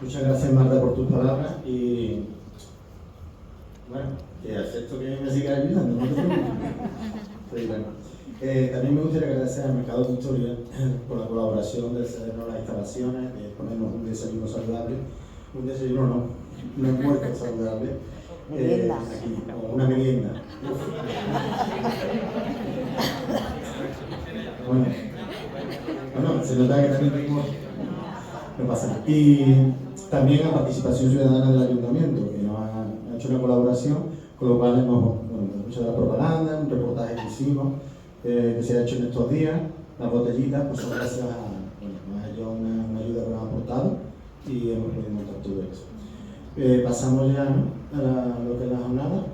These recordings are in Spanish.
Muchas gracias, Marta, por tus palabras y bueno, que acepto que me sigas ayudando, no te preocupes. Sí, bueno. También me gustaría agradecer al Mercado Victoria por la colaboración de cedernos las instalaciones, de ponernos un desayuno saludable. Un desayuno no, un almuerzo saludable. Aquí, o una merienda. Bueno, se nota que también tengo. No pasa nada. Y también a Participación Ciudadana del Ayuntamiento, que nos ha hecho una colaboración, con lo cual hemos hecho la propaganda, un reportaje que hicimos, que se ha hecho en estos días, las botellitas, pues son gracias a ellos una ayuda que nos han aportado y hemos podido montar todo eso. Pasamos ya, ¿no?, a lo que es la jornada.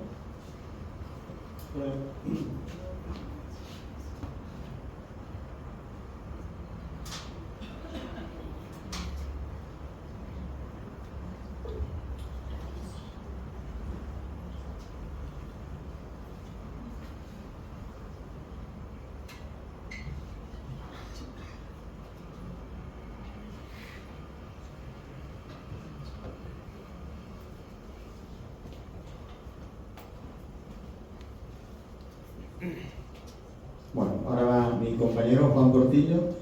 Bueno, ahora va mi compañero Juan Portillo,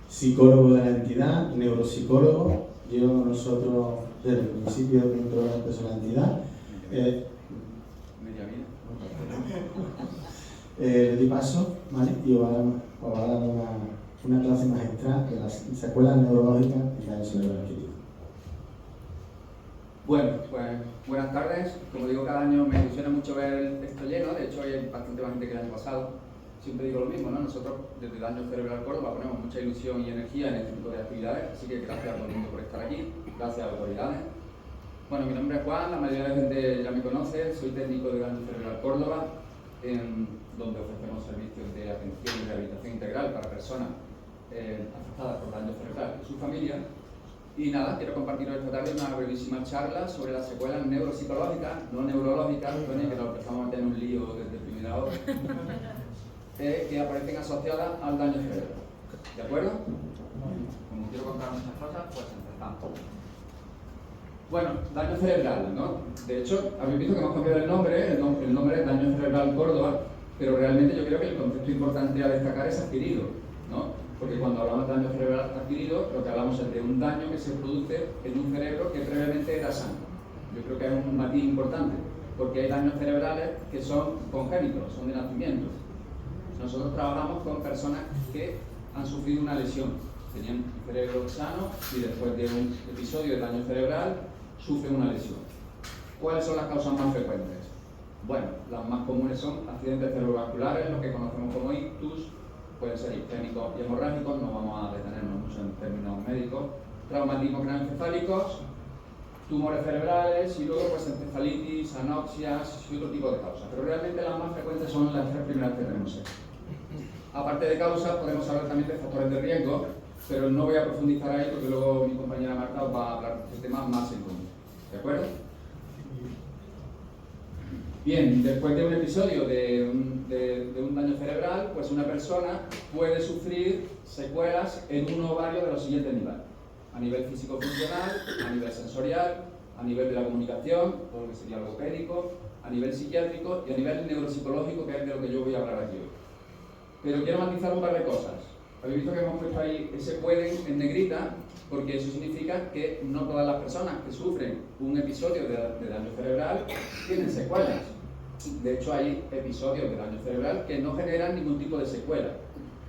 psicólogo de la entidad, neuropsicólogo. Llevamos nosotros desde el principio dentro de la entidad. Le di paso, ¿vale? Y os va a dar una clase magistral de las secuelas neurológicas y daño cerebral adquirido. Bueno, pues buenas tardes. Como digo, cada año me ilusiona mucho ver esto lleno. De hecho, hay bastante más gente que el año pasado. Siempre digo lo mismo, ¿no? Nosotros, desde Daño Cerebral Córdoba, ponemos mucha ilusión y energía en este tipo de actividades. Así que gracias a todo el mundo por estar aquí. Gracias a las autoridades. Bueno, mi nombre es Juan, la mayoría de la gente ya me conoce. Soy técnico de Daño Cerebral Córdoba, donde ofrecemos servicios de atención y rehabilitación integral para personas afectadas por daño cerebral y su familia. Y nada, quiero compartiros esta tarde una brevísima charla sobre las secuelas neuropsicológicas, no neurológicas, que nos empezamos a meter en un lío desde primera hora, que aparecen asociadas al daño cerebral. ¿De acuerdo? Como quiero contar muchas cosas, pues empezamos. Bueno, daño cerebral, ¿no? De hecho, habéis visto que hemos cambiado el nombre es Daño Cerebral Córdoba, pero realmente yo creo que el concepto importante a destacar es adquirido, ¿no? Porque cuando hablamos de daño cerebral adquirido, lo que hablamos es de un daño que se produce en un cerebro que previamente era sano. Yo creo que es un matiz importante, porque hay daños cerebrales que son congénitos, son de nacimiento. Nosotros trabajamos con personas que han sufrido una lesión, tenían un cerebro sano y después de un episodio de daño cerebral sufren una lesión. ¿Cuáles son las causas más frecuentes? Bueno, las más comunes son accidentes cerebrovasculares, lo que conocemos como ictus, pueden ser isquémicos y hemorrágicos, no vamos a detenernos mucho en términos médicos, traumatismos craneoencefálicos, tumores cerebrales y luego pues encefalitis, anoxias y otro tipo de causas. Pero realmente las más frecuentes son las tres primeras que tenemos aquí. Aparte de causas, podemos hablar también de factores de riesgo, pero no voy a profundizar ahí porque luego mi compañera Marta os va a hablar de temas más en común. ¿De acuerdo? Bien, después de un episodio de un daño cerebral, pues una persona puede sufrir secuelas en uno o varios de los siguientes niveles. A nivel físico-funcional, a nivel sensorial, a nivel de la comunicación, todo lo que sería logopédico, a nivel psiquiátrico y a nivel neuropsicológico, que es de lo que yo voy a hablar aquí hoy. Pero quiero matizar un par de cosas. Habéis visto que hemos puesto ahí ese pueden en negrita, porque eso significa que no todas las personas que sufren un episodio de daño cerebral tienen secuelas. De hecho, hay episodios de daño cerebral que no generan ningún tipo de secuela.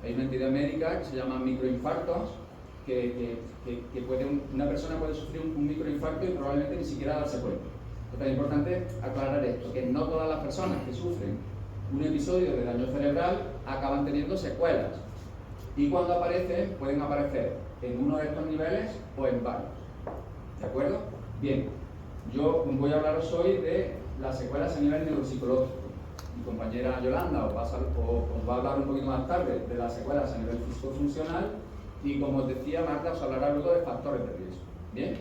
Hay una entidad médica que se llama microinfartos, que una persona puede sufrir un microinfarto y probablemente ni siquiera darse cuenta. Es importante aclarar esto, que no todas las personas que sufren un episodio de daño cerebral acaban teniendo secuelas. Y cuando aparecen, pueden aparecer en uno de estos niveles o en varios. ¿De acuerdo? Bien, yo voy a hablaros hoy de las secuelas a nivel neuropsicológico. Mi compañera Yolanda os va a hablar un poquito más tarde de las secuelas a nivel físico-funcional y, como os decía, Marta os hablará luego de factores de riesgo. ¿Bien?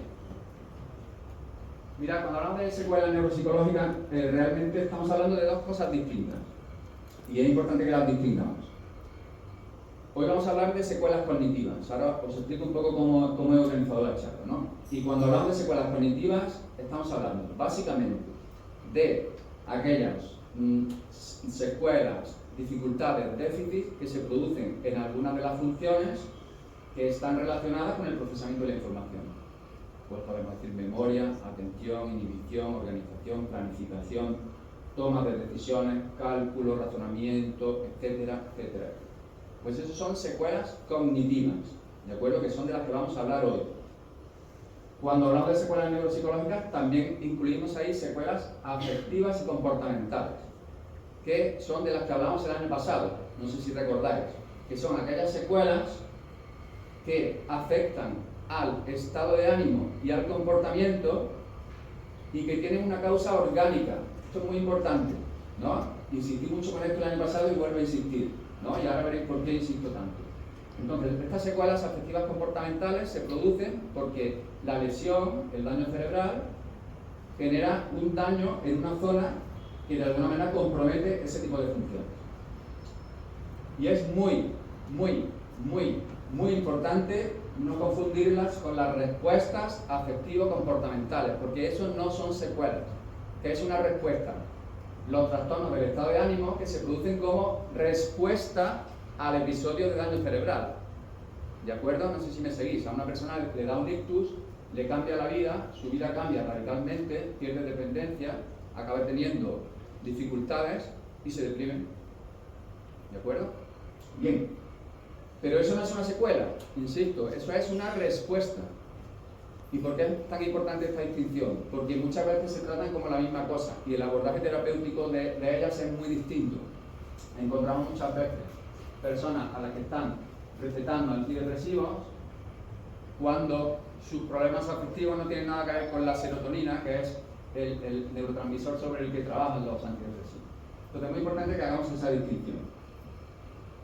Mirad, cuando hablamos de secuelas neuropsicológicas, realmente estamos hablando de dos cosas distintas y es importante que las distingamos. Hoy vamos a hablar de secuelas cognitivas. Ahora os explico un poco cómo he organizado la charla, ¿no? Y cuando hablamos de secuelas cognitivas, estamos hablando básicamente de aquellas secuelas, dificultades, déficits que se producen en algunas de las funciones que están relacionadas con el procesamiento de la información. Pues podemos decir memoria, atención, inhibición, organización, planificación, toma de decisiones, cálculo, razonamiento, etcétera, etcétera. Pues esas son secuelas cognitivas, ¿de acuerdo? Que son de las que vamos a hablar hoy. Cuando hablamos de secuelas neuropsicológicas, también incluimos ahí secuelas afectivas y comportamentales, que son de las que hablamos el año pasado, no sé si recordáis, que son aquellas secuelas que afectan al estado de ánimo y al comportamiento y que tienen una causa orgánica. Esto es muy importante, ¿no? Insistí mucho con esto el año pasado y vuelvo a insistir, ¿no? Y ahora veréis por qué insisto tanto. Entonces, estas secuelas afectivas comportamentales se producen porque la lesión, el daño cerebral, genera un daño en una zona que de alguna manera compromete ese tipo de funciones. Y es muy importante no confundirlas con las respuestas afectivo-comportamentales, porque eso no son secuelas, que es una respuesta. Los trastornos del estado de ánimo que se producen como respuesta al episodio de daño cerebral. ¿De acuerdo? No sé si me seguís. A una persona le da un ictus, le cambia la vida, su vida cambia radicalmente, pierde dependencia, acaba teniendo dificultades y se deprimen. ¿De acuerdo? Bien. Pero eso no es una secuela, insisto, eso es una respuesta. ¿Y por qué es tan importante esta distinción? Porque muchas veces se tratan como la misma cosa y el abordaje terapéutico de ellas es muy distinto. Encontramos muchas veces personas a las que están recetando antidepresivos cuando sus problemas afectivos no tienen nada que ver con la serotonina, que es el neurotransmisor sobre el que trabajan los antidepresivos. Entonces es muy importante que hagamos esa distinción.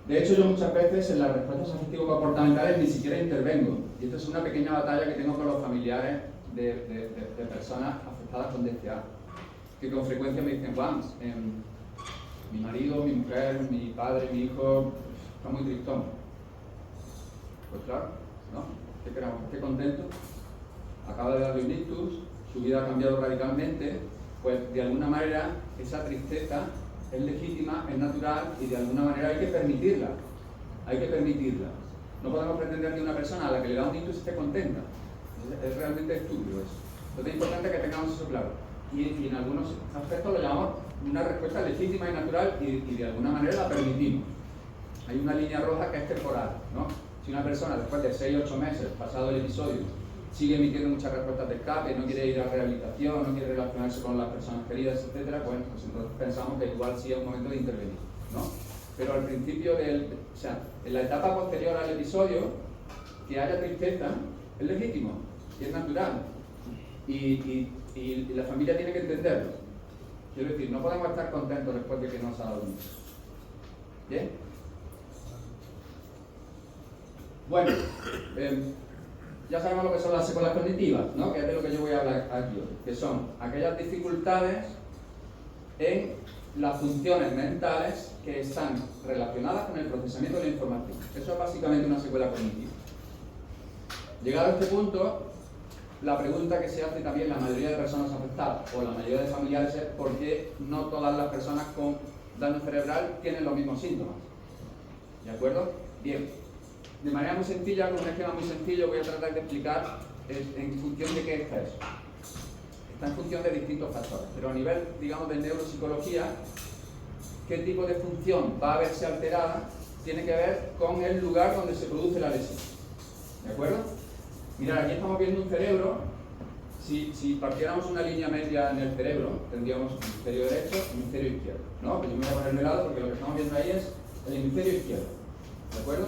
De hecho, yo muchas veces en las respuestas afectivo-comportamentales ni siquiera intervengo. Y esta es una pequeña batalla que tengo con los familiares de personas afectadas con DCA, que con frecuencia me dicen, Juan, mi marido, mi mujer, mi padre, mi hijo, está muy tristón. Pues claro, ¿no? ¿Qué queramos? ¿Esté contento? Acaba de darle un ictus, su vida ha cambiado radicalmente, pues de alguna manera esa tristeza es legítima, es natural y de alguna manera hay que permitirla. Hay que permitirla. No podemos pretender que una persona a la que le da un ictus esté contenta. Es realmente estúpido eso. Entonces es importante que tengamos eso claro. Y en algunos aspectos lo llamamos una respuesta legítima y natural y de alguna manera la permitimos. Hay una línea roja que es temporal, ¿no? Si una persona después de 6 o 8 meses, pasado el episodio, sigue emitiendo muchas respuestas de escape, no quiere ir a rehabilitación, no quiere relacionarse con las personas queridas, etc., pues entonces pensamos que igual sí es un momento de intervenir, ¿no? Pero al principio o sea, en la etapa posterior al episodio, que haya tristeza es legítimo y es natural. Y la familia tiene que entenderlo. Quiero decir, no podemos estar contentos después de que nos ha dado un hijo. ¿Bien? Bueno, ya sabemos lo que son las secuelas cognitivas, ¿no? Que es de lo que yo voy a hablar aquí hoy, que son aquellas dificultades en las funciones mentales que están relacionadas con el procesamiento de la información. Eso es básicamente una secuela cognitiva. Llegado a este punto, la pregunta que se hace también la mayoría de personas afectadas o la mayoría de familiares es ¿por qué no todas las personas con daño cerebral tienen los mismos síntomas? ¿De acuerdo? Bien. De manera muy sencilla, con un esquema muy sencillo, voy a tratar de explicar en función de qué está eso. Está en función de distintos factores, pero a nivel, digamos, de neuropsicología, qué tipo de función va a verse alterada tiene que ver con el lugar donde se produce la lesión. ¿De acuerdo? Mirad, aquí estamos viendo un cerebro. Si partiéramos una línea media en el cerebro, tendríamos un hemisferio derecho y un hemisferio izquierdo, ¿no? Pues yo me voy a poner de lado porque lo que estamos viendo ahí es el hemisferio izquierdo. ¿De acuerdo?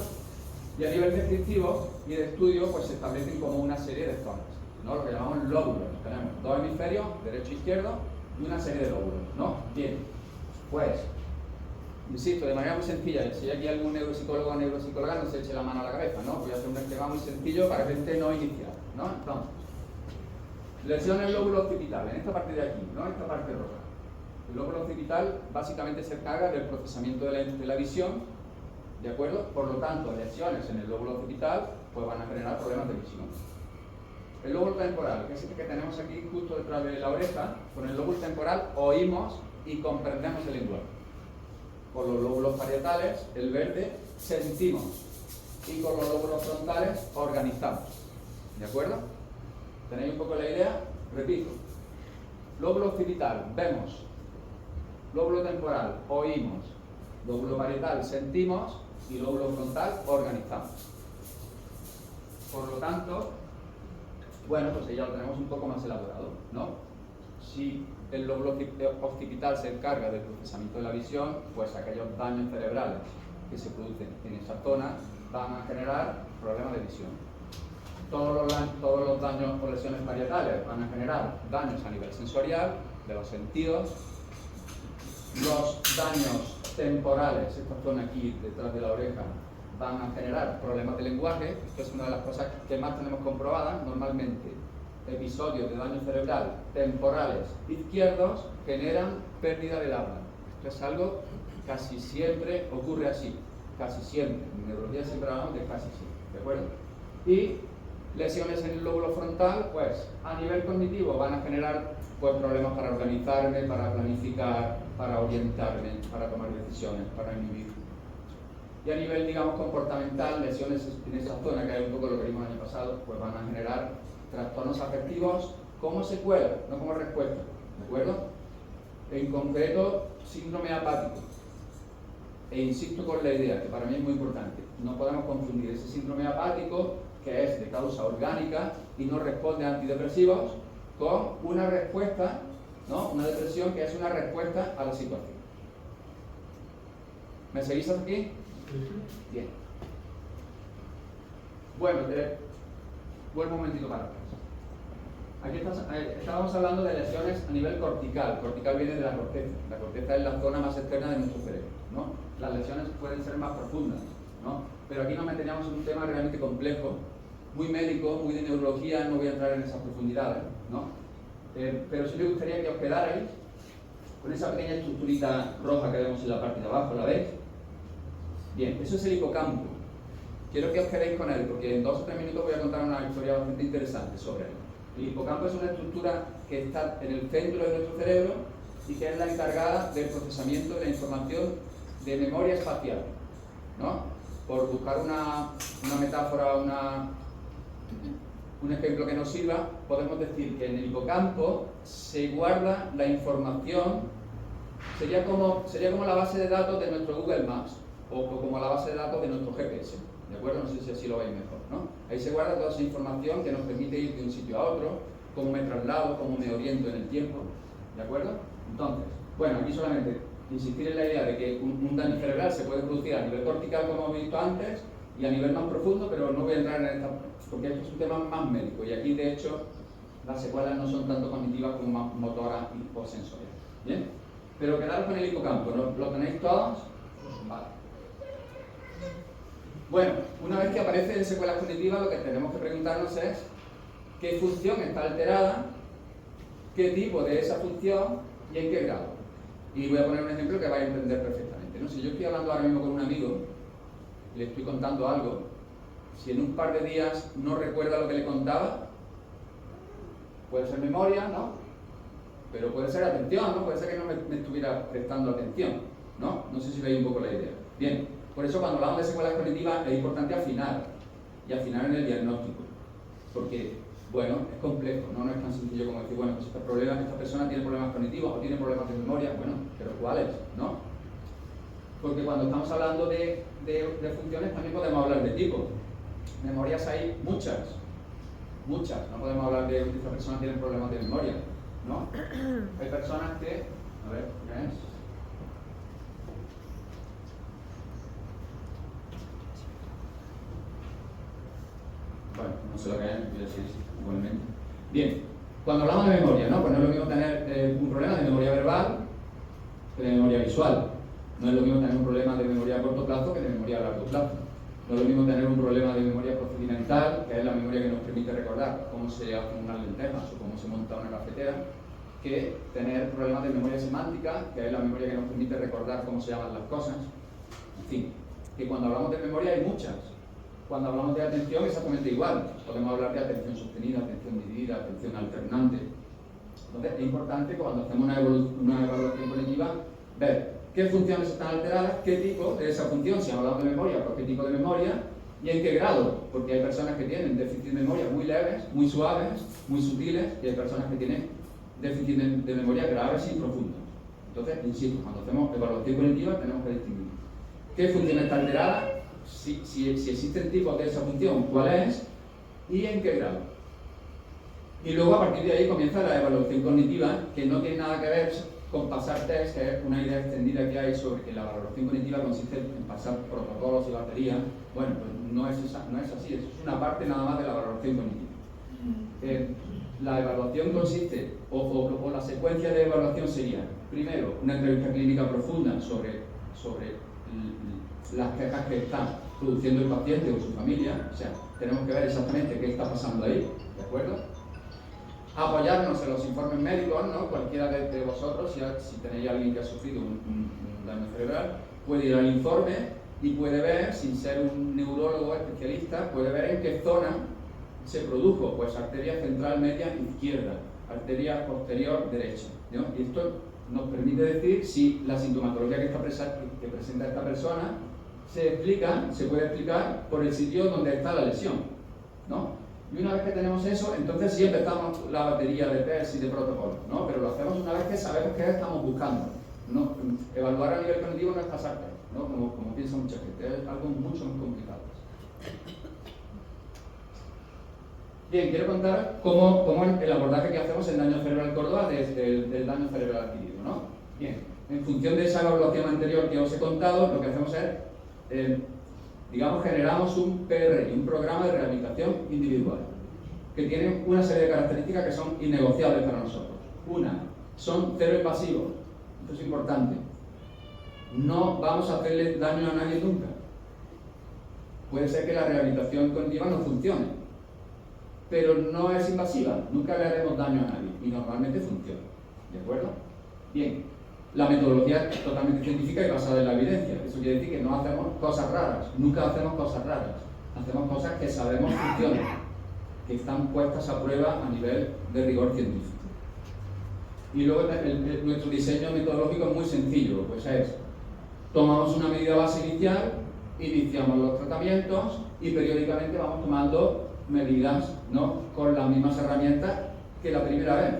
Y a nivel descriptivo y de estudio, pues se establecen como una serie de zonas, ¿no? Lo que llamamos lóbulos. Tenemos dos hemisferios, derecho e izquierdo, y una serie de lóbulos, ¿no? Bien, pues, insisto, de manera muy sencilla, si hay aquí algún neuropsicólogo o neuropsicóloga, no se eche la mano a la cabeza, ¿no? Voy a hacer un esquema muy sencillo para gente no inicial, ¿no? Entonces, lesión en el lóbulo occipital, en esta parte de aquí, ¿no? Esta parte roja. El lóbulo occipital básicamente se encarga del procesamiento de la visión. ¿De acuerdo? Por lo tanto, lesiones en el lóbulo occipital pues van a generar problemas de visión. el lóbulo temporal, que es el que tenemos aquí justo detrás de la oreja. Con el lóbulo temporal oímos y comprendemos el lenguaje. Con los lóbulos parietales, el verde, sentimos. Y con los lóbulos frontales organizamos. ¿De acuerdo? ¿Tenéis un poco la idea? Repito. Lóbulo occipital, vemos. Lóbulo temporal, oímos. Lóbulo parietal, sentimos. Y lóbulo frontal, organizamos. Por lo tanto, bueno, pues ya lo tenemos un poco más elaborado, ¿no? Si el lóbulo occipital se encarga del procesamiento de la visión, pues aquellos daños cerebrales que se producen en esa zona van a generar problemas de visión. Todos los daños o lesiones parietales van a generar daños a nivel sensorial, de los sentidos. Los daños temporales, esta zona aquí detrás de la oreja, van a generar problemas de lenguaje. Esto es una de las cosas que más tenemos comprobadas. Normalmente, episodios de daño cerebral temporales izquierdos generan pérdida del habla. Esto es algo que casi siempre ocurre así. Casi siempre. En neurología siempre hablamos de casi siempre. ¿De acuerdo? Y lesiones en el lóbulo frontal, pues a nivel cognitivo van a generar pues, problemas para organizarme, para planificar, para orientarme, para tomar decisiones, para inhibir. Y a nivel, digamos, comportamental, lesiones en esa zona, que hay un poco lo que vimos el año pasado, pues van a generar trastornos afectivos como secuela, no como respuesta. ¿De acuerdo? En concreto, síndrome apático. E insisto con la idea, que para mí es muy importante, no podemos confundir ese síndrome apático, que es de causa orgánica y no responde a antidepresivos, con una respuesta, ¿no? Una depresión que es una respuesta a la situación. ¿Me seguís hasta aquí? Bien. Bueno, vuelvo un momentito para atrás. Aquí estábamos hablando de lesiones a nivel cortical. Cortical viene de la corteza. La corteza es la zona más externa de nuestro cerebro, ¿no? Las lesiones pueden ser más profundas, ¿no? Pero aquí nos meteríamos en un tema realmente complejo, muy médico, muy de neurología, no voy a entrar en esas profundidades, ¿no? Pero sí me gustaría que os quedarais con esa pequeña estructurita roja que vemos en la parte de abajo, ¿la veis? Bien, eso es el hipocampo. Quiero que os quedéis con él, porque en 2 o 3 minutos voy a contar una historia bastante interesante sobre él. El hipocampo es una estructura que está en el centro de nuestro cerebro y que es la encargada del procesamiento de la información de memoria espacial, ¿no? Por buscar una metáfora, un ejemplo que nos sirva, podemos decir que en el hipocampo se guarda la información, sería como la base de datos de nuestro Google Maps o como la base de datos de nuestro GPS, ¿de acuerdo? No sé si así lo veis mejor, ¿no? Ahí se guarda toda esa información que nos permite ir de un sitio a otro, cómo me traslado, cómo me oriento en el tiempo, ¿de acuerdo? Entonces, bueno, aquí solamente insistir en la idea de que un daño cerebral se puede producir a nivel cortical, como hemos visto antes, y a nivel más profundo, pero no voy a entrar en esta, porque esto es un tema más médico, y aquí de hecho las secuelas no son tanto cognitivas como más motoras o sensoriales. ¿Bien? Pero quedaros con el hipocampo, ¿lo tenéis todos? Vale. Bueno, una vez que aparece en secuelas cognitivas, lo que tenemos que preguntarnos es qué función está alterada, qué tipo de esa función y en qué grado. Y voy a poner un ejemplo que vais a entender perfectamente, ¿no? Si yo estoy hablando ahora mismo con un amigo y le estoy contando algo, si en un par de días no recuerda lo que le contaba, puede ser memoria, ¿no? Pero puede ser atención, ¿no? Puede ser que no me estuviera prestando atención, ¿no? No sé si veis un poco la idea. Bien, por eso cuando hablamos de secuelas cognitivas es importante afinar, y afinar en el diagnóstico, porque, bueno, es complejo, no es tan sencillo como decir, bueno, pues esta persona tiene problemas cognitivos o tiene problemas de memoria, bueno, pero ¿cuáles? ¿No? Porque cuando estamos hablando de funciones también podemos hablar de tipo. Memorias hay muchas, no podemos hablar de que esta persona tiene problemas de memoria, ¿no? Hay personas que, a ver, ¿qué es? Bueno, no sé lo que es, voy a decir igualmente. Bien, cuando hablamos de memoria, ¿no? Pues no es lo mismo tener un problema de memoria verbal que de memoria visual. No es lo mismo tener un problema de memoria a corto plazo que de memoria a largo plazo. No es lo mismo tener un problema de memoria procedimental, que es la memoria que nos permite recordar cómo se hacen unas lentejas o cómo se monta una cafetera, que tener problemas de memoria semántica, que es la memoria que nos permite recordar cómo se llaman las cosas. En fin, que cuando hablamos de memoria hay muchas. cuando hablamos de atención, exactamente igual. Podemos hablar de atención sostenida, atención dividida, atención alternante. Entonces, es importante cuando hacemos una evaluación cognitiva ver qué funciones están alteradas, qué tipo de esa función, si hablamos de memoria, pues qué tipo de memoria y en qué grado, porque hay personas que tienen déficit de memoria muy leves, muy suaves, muy sutiles, y hay personas que tienen déficit de memoria graves y profundos. Entonces, insisto, cuando hacemos evaluación cognitiva tenemos que distinguir qué función está alterada, si existen tipos de esa función, cuál es y en qué grado. Y luego a partir de ahí comienza la evaluación cognitiva, que no tiene nada que ver con pasar test, que es una idea extendida que hay sobre que la evaluación cognitiva consiste en pasar protocolos y baterías. Bueno, pues no es así, eso es una parte nada más de la evaluación cognitiva. La evaluación consiste, o la secuencia de evaluación sería, primero, una entrevista clínica profunda sobre las quejas que está produciendo el paciente o su familia, o sea, tenemos que ver exactamente qué está pasando ahí, ¿de acuerdo? Apoyarnos en los informes médicos, ¿no? Cualquiera de vosotros, si tenéis a alguien que ha sufrido un daño cerebral, puede ir al informe y puede ver, sin ser un neurólogo especialista, puede ver en qué zona se produjo, pues arteria central media izquierda, arteria posterior derecha, ¿no? Y esto nos permite decir si la sintomatología que presenta esta persona se puede explicar por el sitio donde está la lesión, ¿no? Y una vez que tenemos eso, entonces sí empezamos la batería de test y de protocolos, ¿no? Pero lo hacemos una vez que sabemos qué estamos buscando, ¿no? Evaluar a nivel cognitivo no es pasar test, ¿no? Como piensa mucha gente, es algo mucho más complicado. Bien, quiero contar cómo el abordaje que hacemos en daño cerebral Córdoba desde el daño cerebral adquirido, ¿no? Bien, en función de esa evaluación anterior que os he contado, lo que hacemos es, digamos, generamos un PRI, un programa de rehabilitación individual, que tiene una serie de características que son innegociables para nosotros. Una, son cero invasivos, esto es importante. No vamos a hacerle daño a nadie nunca. Puede ser que la rehabilitación cognitiva no funcione, pero no es invasiva, nunca le haremos daño a nadie y normalmente funciona, ¿de acuerdo? Bien, la metodología es totalmente científica y basada en la evidencia. Eso quiere decir que no hacemos cosas raras, nunca hacemos cosas raras, hacemos cosas que sabemos funcionan, que están puestas a prueba a nivel de rigor científico. Y luego nuestro diseño metodológico es muy sencillo, pues es, tomamos una medida base inicial, iniciamos los tratamientos y periódicamente vamos tomando medidas, ¿no?, con las mismas herramientas que la primera vez.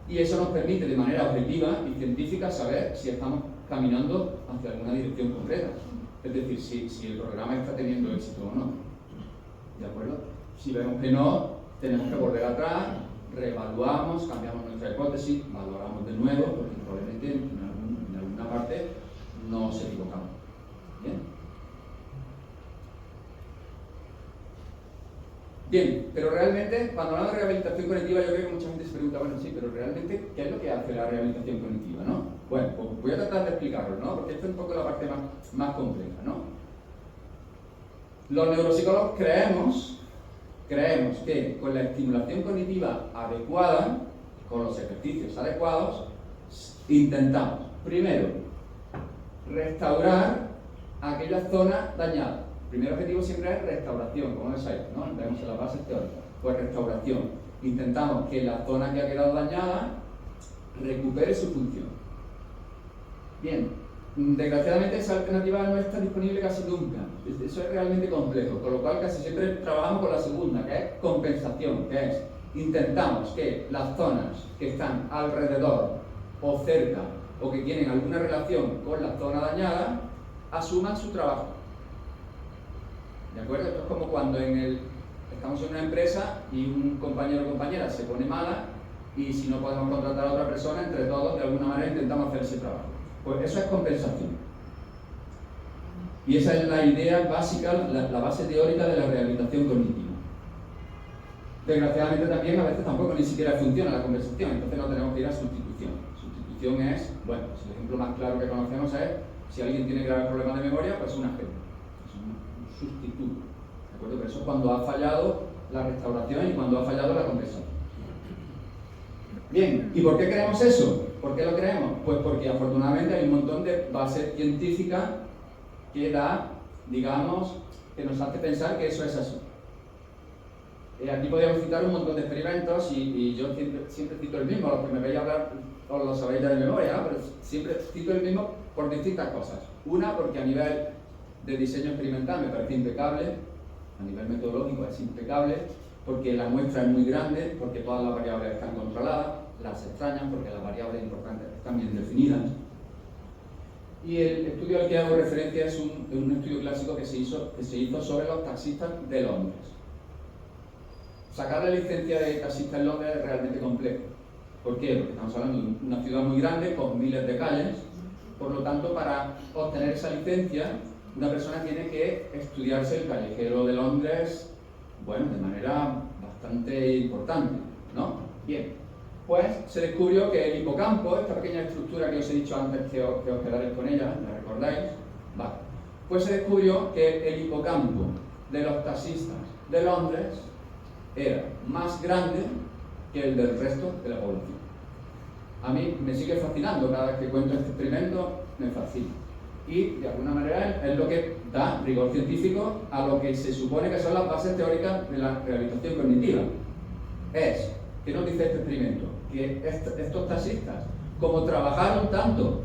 Y eso nos permite de manera objetiva y científica saber si estamos caminando hacia alguna dirección concreta. Es decir, si el programa está teniendo éxito o no. ¿De acuerdo? Si vemos que no, tenemos que volver atrás, reevaluamos, cambiamos nuestra hipótesis, valoramos de nuevo, porque probablemente en alguna parte nos equivocamos. ¿Bien? Bien, pero realmente, cuando hablamos de rehabilitación cognitiva, yo creo que mucha gente se pregunta, bueno, sí, pero realmente, ¿qué es lo que hace la rehabilitación cognitiva, no? Bueno, pues voy a tratar de explicarlo, ¿no? Porque esta es un poco la parte más compleja, ¿no? Los neuropsicólogos creemos que con la estimulación cognitiva adecuada, con los ejercicios adecuados, intentamos, primero, restaurar aquella zona dañada. El primer objetivo siempre es restauración, como lo sabéis, ¿no? Vemos en las bases teóricas. Pues restauración. Intentamos que la zona que ha quedado dañada recupere su función. Bien, desgraciadamente esa alternativa no está disponible casi nunca. Eso es realmente complejo, con lo cual casi siempre trabajamos con la segunda, que es compensación, que es intentamos que las zonas que están alrededor o cerca o que tienen alguna relación con la zona dañada asuman su trabajo. ¿De acuerdo? Esto es como cuando estamos en una empresa y un compañero o compañera se pone mala y si no podemos contratar a otra persona, entre todos de alguna manera intentamos hacer ese trabajo. Pues eso es compensación. Y esa es la idea básica, la base teórica de la rehabilitación cognitiva. Desgraciadamente también a veces tampoco ni siquiera funciona la compensación, entonces no tenemos que ir a sustitución. Sustitución es, bueno, el ejemplo más claro que conocemos es si alguien tiene graves problemas de memoria, pues un agente. Sustituto, ¿de acuerdo? Pero eso es cuando ha fallado la restauración y cuando ha fallado la compensación. Bien, ¿y por qué creemos eso? ¿Por qué lo creemos? Pues porque afortunadamente hay un montón de bases científicas que da, digamos, que nos hace pensar que eso es así. Aquí podríamos citar un montón de experimentos y yo siempre cito el mismo, los que me veis hablar os lo sabéis ya de memoria, ¿no? Pero siempre cito el mismo por distintas cosas. Una, porque a nivel de diseño experimental me parece impecable, a nivel metodológico es impecable, porque la muestra es muy grande, porque todas las variables están controladas, las extrañan porque las variables importantes están bien definidas. Y el estudio al que hago referencia es un estudio clásico que se hizo sobre los taxistas de Londres. Sacar la licencia de taxista en Londres es realmente complejo. ¿Por qué? Porque estamos hablando de una ciudad muy grande con miles de calles, por lo tanto, para obtener esa licencia, una persona tiene que estudiarse el callejero de Londres, bueno, de manera bastante importante, ¿no? Bien, pues se descubrió que el hipocampo, esta pequeña estructura que os he dicho antes que os quedaréis con ella, ¿la recordáis? Vale. Pues se descubrió que el hipocampo de los taxistas de Londres era más grande que el del resto de la población. A mí me sigue fascinando, cada vez que cuento este experimento me fascina. Y de alguna manera es lo que da rigor científico a lo que se supone que son las bases teóricas de la rehabilitación cognitiva. Es, ¿qué nos dice este experimento? Que estos taxistas, como trabajaron tanto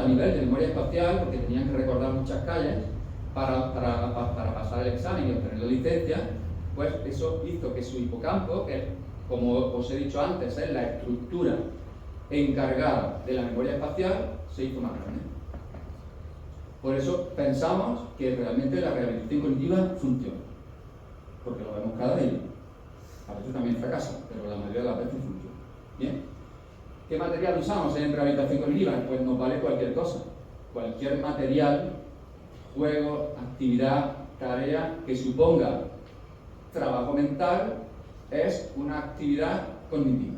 a nivel de memoria espacial, porque tenían que recordar muchas calles para pasar el examen y obtener la licencia, pues eso hizo que su hipocampo, que como os he dicho antes es la estructura encargada de la memoria espacial, se hizo más grande. Por eso pensamos que realmente la rehabilitación cognitiva funciona, porque lo vemos cada día. A veces también fracasa, pero la mayoría de las veces funciona. ¿Bien? ¿Qué material usamos en rehabilitación cognitiva? Pues nos vale cualquier cosa. Cualquier material, juego, actividad, tarea que suponga trabajo mental es una actividad cognitiva.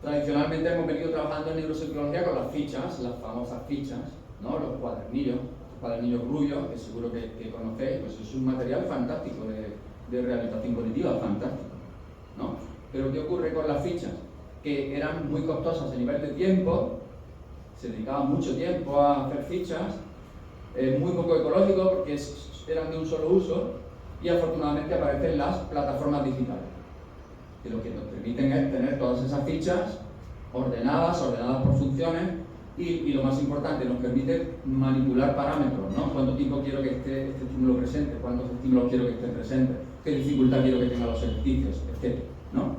Tradicionalmente hemos venido trabajando en neuropsicología con las fichas, las famosas fichas, ¿no? Los cuadernillos rubios, que seguro que conocéis, pues es un material fantástico de rehabilitación cognitiva, fantástico, ¿no? Pero ¿qué ocurre con las fichas? Que eran muy costosas a nivel de tiempo, se dedicaba mucho tiempo a hacer fichas, muy poco ecológico porque eran de un solo uso, y afortunadamente aparecen las plataformas digitales, que lo que nos permiten es tener todas esas fichas ordenadas por funciones y lo más importante, nos permite manipular parámetros, ¿no? Cuánto tiempo quiero que esté este estímulo presente, cuántos estímulos quiero que estén presentes, qué dificultad quiero que tengan los ejercicios, etc., ¿no?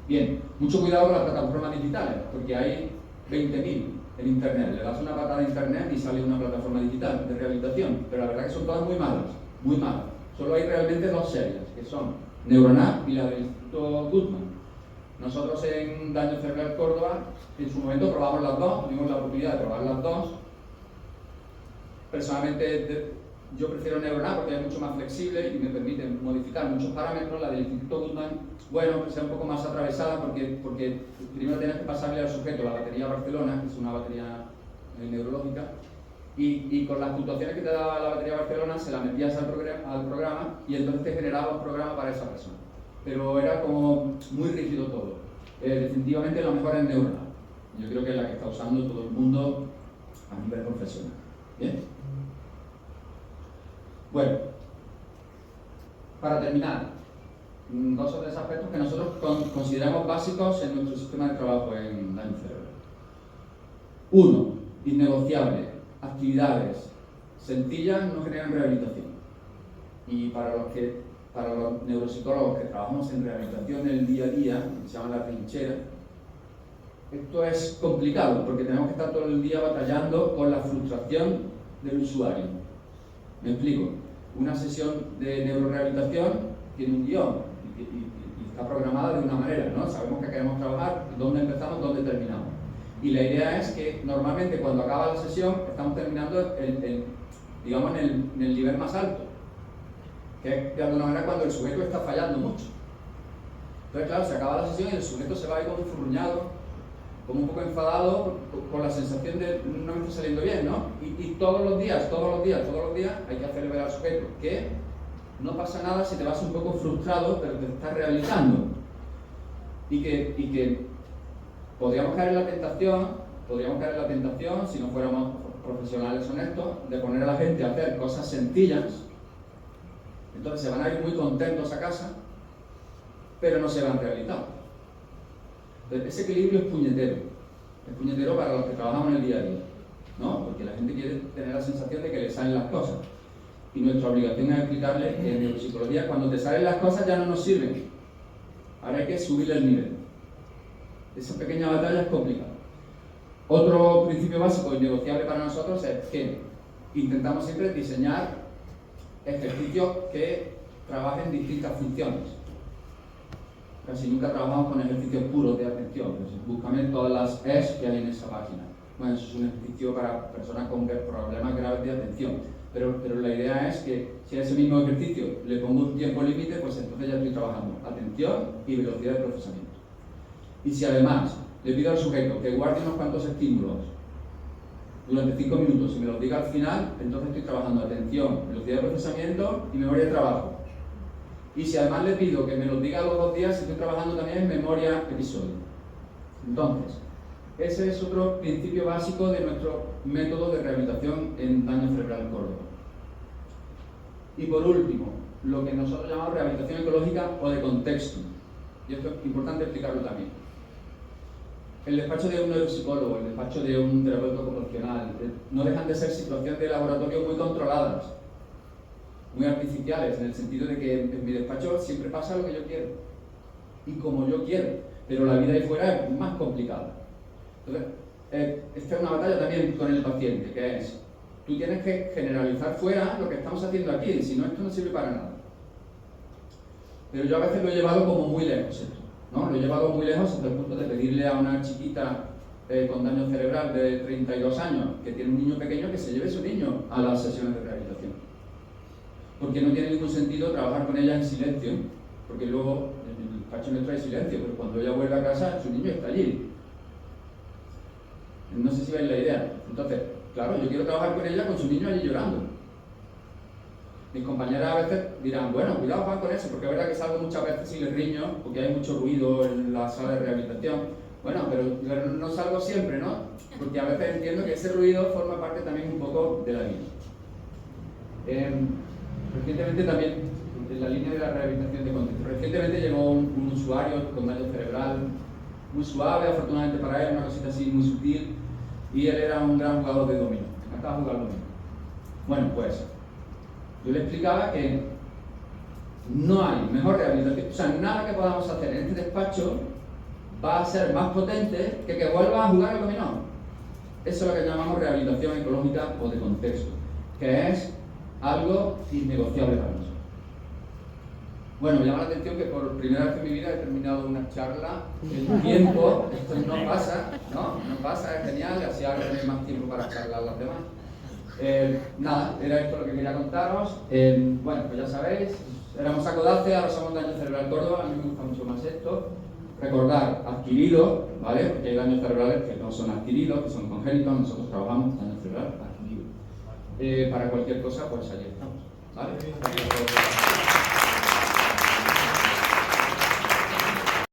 Bien, mucho cuidado con las plataformas digitales, porque hay 20.000 en Internet. Le das una patada a Internet y sale una plataforma digital de rehabilitación, pero la verdad que son todas muy malas, muy malas. Solo hay realmente dos serias, que son Neuronap y la del Instituto Goodman. Nosotros en Daño Cerebral Córdoba, en su momento probamos las dos, tuvimos la oportunidad de probar las dos. Personalmente yo prefiero Neuronap porque es mucho más flexible y me permite modificar muchos parámetros. La del Instituto Goodman, bueno, pues es un poco más atravesada porque primero tienes que pasarle al sujeto la batería Barcelona, que es una batería neurológica, y con las puntuaciones que te daba la batería Barcelona se la metías al programa y entonces te generaba un programa para esa persona. Pero era como muy rígido todo. Definitivamente la mejor es Neuronap. Yo creo que es la que está usando todo el mundo a nivel profesional. ¿Bien? Bueno, para terminar, dos o tres aspectos que nosotros consideramos básicos en nuestro sistema de trabajo en Daño Cerebral. Uno, innegociable. Actividades sencillas no generan rehabilitación. Y para los neuropsicólogos que trabajamos en rehabilitación en el día a día, que se llama la trinchera, esto es complicado porque tenemos que estar todo el día batallando con la frustración del usuario. Me explico. Una sesión de neurorehabilitación tiene un guión y está programada de una manera, ¿no? Sabemos que queremos trabajar, dónde empezamos, dónde terminamos. Y la idea es que normalmente cuando acaba la sesión estamos terminando digamos en el nivel más alto, que es de alguna manera cuando el sujeto está fallando mucho. Entonces claro, se acaba la sesión y el sujeto se va ahí como enfurruñado, como un poco enfadado, con la sensación de no me está saliendo bien, ¿no? Y todos los días hay que hacerle ver al sujeto que no pasa nada si te vas un poco frustrado, pero te estás rehabilitando. Y que podríamos caer en la tentación si no fuéramos profesionales honestos, de poner a la gente a hacer cosas sencillas. Entonces se van a ir muy contentos a casa, pero no se van rehabilitados. Entonces, ese equilibrio es puñetero para los que trabajamos en el día a día, ¿no? Porque la gente quiere tener la sensación de que le salen las cosas. Y nuestra obligación es explicarles que en neuropsicología, cuando te salen las cosas ya no nos sirven. Ahora hay que subirle el nivel. Esa pequeña batalla es complicada. Otro principio básico y negociable para nosotros es que intentamos siempre diseñar ejercicios que trabajen distintas funciones. Casi nunca trabajamos con ejercicios puros de atención. Búscame todas las ES que hay en esa página. Bueno, eso es un ejercicio para personas con problemas graves de atención. Pero la idea es que si a ese mismo ejercicio le pongo un tiempo límite, pues entonces ya estoy trabajando atención y velocidad de procesamiento. Y si además le pido al sujeto que guarde unos cuantos estímulos durante 5 minutos y me los diga al final, entonces estoy trabajando atención, velocidad de procesamiento y memoria de trabajo. Y si además le pido que me los diga a los 2 días, estoy trabajando también en memoria episodio. Entonces, ese es otro principio básico de nuestro método de rehabilitación en daño cerebral córneo. Y por último, lo que nosotros llamamos rehabilitación ecológica o de contexto. Y esto es importante explicarlo también. El despacho de un neuropsicólogo, el despacho de un terapeuta ocupacional, no dejan de ser situaciones de laboratorio muy controladas, muy artificiales, en el sentido de que en mi despacho siempre pasa lo que yo quiero y como yo quiero, pero la vida ahí fuera es más complicada. Entonces, esta es una batalla también con el paciente, que es, tú tienes que generalizar fuera lo que estamos haciendo aquí, si no, esto no sirve para nada. Pero yo a veces lo he llevado como muy lejos esto, ¿no? Lo he llevado muy lejos hasta el punto de pedirle a una chiquita con daño cerebral de 32 años, que tiene un niño pequeño, que se lleve su niño a las sesiones de rehabilitación. Porque no tiene ningún sentido trabajar con ella en silencio, porque luego el despacho nuestro hay silencio, pero cuando ella vuelve a casa, su niño está allí. No sé si veis la idea. Entonces, claro, yo quiero trabajar con ella con su niño allí llorando. Mis compañeras a veces dirán, bueno, cuidado Juan con eso, porque es verdad que salgo muchas veces y les riño, porque hay mucho ruido en la sala de rehabilitación. Bueno, pero no salgo siempre, ¿no? Porque a veces entiendo que ese ruido forma parte también un poco de la vida. Recientemente también, en la línea de la rehabilitación de contexto, recientemente llegó un usuario con daño cerebral, muy suave, afortunadamente para él, una cosita así muy sutil, y él era un gran jugador de dominó, me encantaba jugar dominó. Bueno, pues, yo le explicaba que no hay mejor rehabilitación, o sea, nada que podamos hacer en este despacho va a ser más potente que vuelva a jugar al dominó. Eso es lo que llamamos rehabilitación ecológica o de contexto, que es algo innegociable para nosotros. Bueno, me llama la atención que por primera vez en mi vida he terminado una charla en tiempo. Esto no pasa, no pasa, es genial, así ahora tenéis más tiempo para charlar las demás. Nada, era esto lo que quería contaros. Bueno, pues ya sabéis, éramos Sacodace, ahora somos Daño Cerebral Córdoba, a mí me gusta mucho más esto. Recordar, adquirido, ¿vale? Porque hay daños cerebrales que no son adquiridos, que son congénitos, nosotros trabajamos daño cerebral adquirido. Para cualquier cosa, pues allí estamos, ¿vale?